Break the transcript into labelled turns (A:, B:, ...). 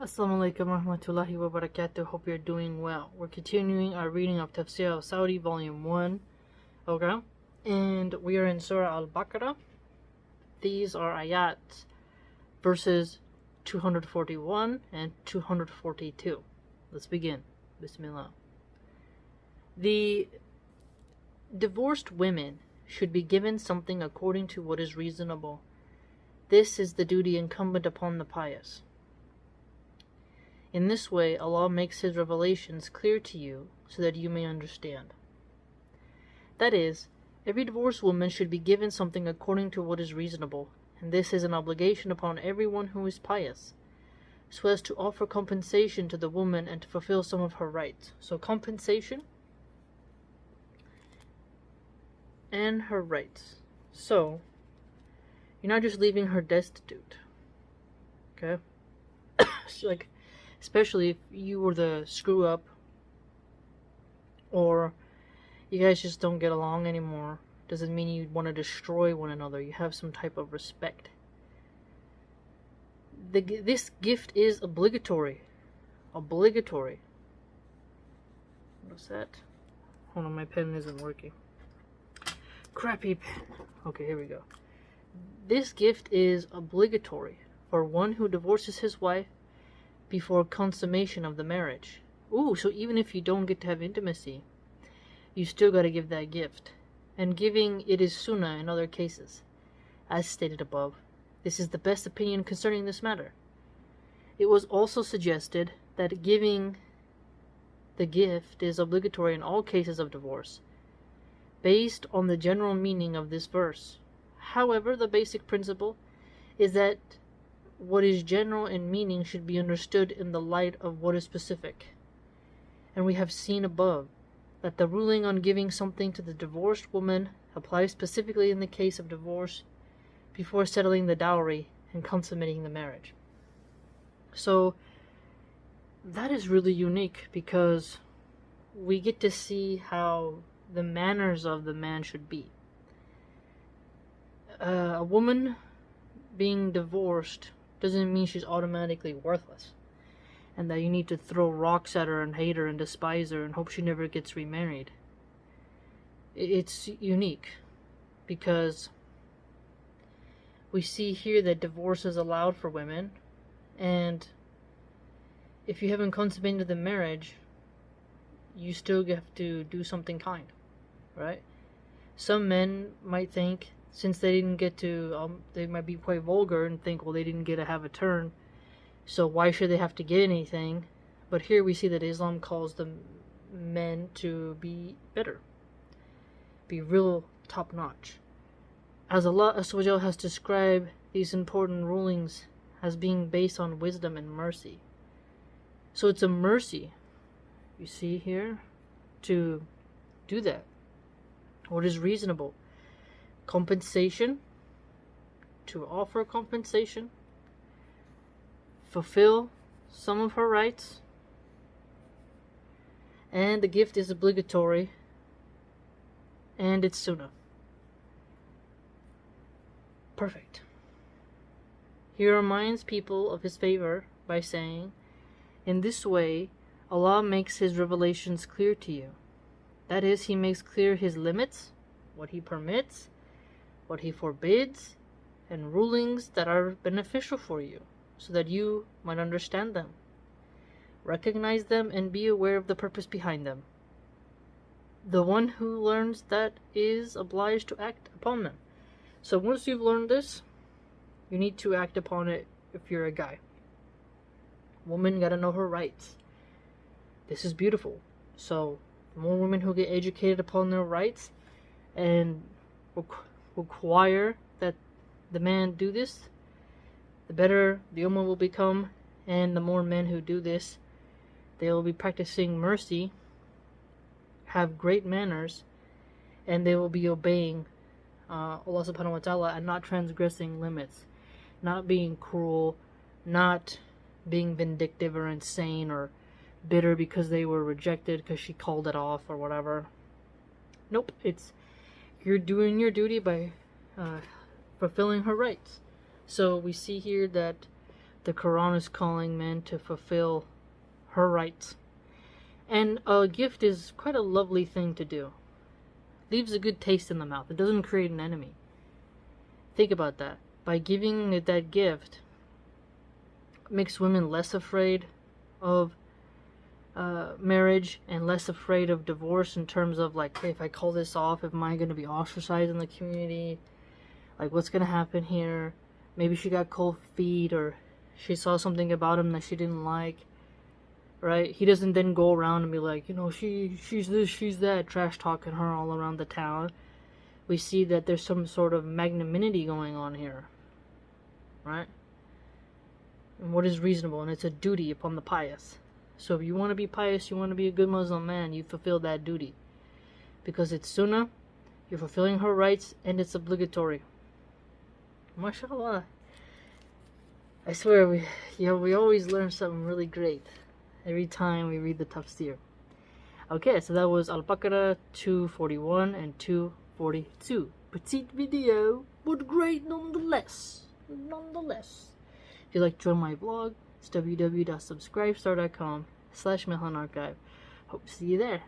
A: Assalamu alaikum warahmatullahi wabarakatuh. Hope you're doing well. We're continuing our reading of Tafseer As Sa'di, Volume 1. Okay? And we are in Surah Al-Baqarah. These are ayat, verses 241 and 242. Let's begin. Bismillah. The divorced women should be given something according to what is reasonable. This is the duty incumbent upon the pious. In this way, Allah makes His revelations clear to you so that you may understand. That is, every divorced woman should be given something according to what is reasonable, and this is an obligation upon everyone who is pious, so as to offer compensation to the woman and to fulfill some of her rights. So compensation and her rights. So, you're not just leaving her destitute. Okay? Like, especially if you were the screw up, or you guys just don't get along anymore. Doesn't mean you want to destroy one another. You have some type of respect. This gift is obligatory. Obligatory. What's that? Hold on, my pen isn't working. Crappy pen. Okay, here we go. This gift is obligatory for one who divorces his wife before consummation of the marriage. Ooh, so even if you don't get to have intimacy, you still gotta give that gift. And giving it is sunnah in other cases. As stated above, this is the best opinion concerning this matter. It was also suggested that giving the gift is obligatory in all cases of divorce, based on the general meaning of this verse. However, the basic principle is that what is general in meaning should be understood in the light of what is specific. And we have seen above that the ruling on giving something to the divorced woman applies specifically in the case of divorce before settling the dowry and consummating the marriage. So that is really unique because we get to see how the manners of the man should be. A woman being divorced doesn't mean she's automatically worthless and that you need to throw rocks at her and hate her and despise her and hope she never gets remarried. It's unique because we see here that divorce is allowed for women, and if you haven't consummated the marriage, you still have to do something kind, right? Some men might think, since they didn't get to, they might be quite vulgar and think, well, they didn't get to have a turn, so why should they have to get anything? But here we see that Islam calls the men to be better, be real top-notch. As Allah has described these important rulings as being based on wisdom and mercy. So it's a mercy, you see here, to do that. What is reasonable? Compensation, to offer compensation, fulfill some of her rights, and the gift is obligatory, and it's sunnah. Perfect. He reminds people of his favor by saying, in this way, Allah makes His revelations clear to you. That is, He makes clear His limits, what He permits, what He forbids, and rulings that are beneficial for you, so that you might understand them, recognize them, and be aware of the purpose behind them. The one who learns that is obliged to act upon them. So once you've learned this, you need to act upon it if you're a guy. Woman gotta know her rights. This is beautiful. So the more women who get educated upon their rights and require that the man do this, the better the ummah will become, and the more men who do this, they will be practicing mercy, have great manners, and they will be obeying Allah subhanahu wa ta'ala and not transgressing limits, not being cruel, not being vindictive or insane or bitter because they were rejected because she called it off or whatever. Nope, it's you're doing your duty by fulfilling her rights. So we see here that the Quran is calling men to fulfill her rights. And a gift is quite a lovely thing to do. Leaves a good taste in the mouth. It doesn't create an enemy. Think about that. By giving it that gift, it makes women less afraid of marriage and less afraid of divorce, in terms of like, hey, if I call this off, am I going to be ostracized in the community? Like, what's going to happen here? Maybe she got cold feet, or she saw something about him that she didn't like, right? He doesn't then go around and be like, you know, she's this, she's that, trash talking her all around the town. We see that there's some sort of magnanimity going on here, right? And what is reasonable, and it's a duty upon the pious. So if you want to be pious, you want to be a good Muslim man, you fulfill that duty. Because it's sunnah, you're fulfilling her rights, and it's obligatory. MashaAllah. I swear, we always learn something really great every time we read the tafsir. Okay, so that was Al-Baqarah 241 and 242. Petite video, but great nonetheless. If you'd like to join my vlog, it's www.subscribestar.com/MilahanArchive. Hope to see you there.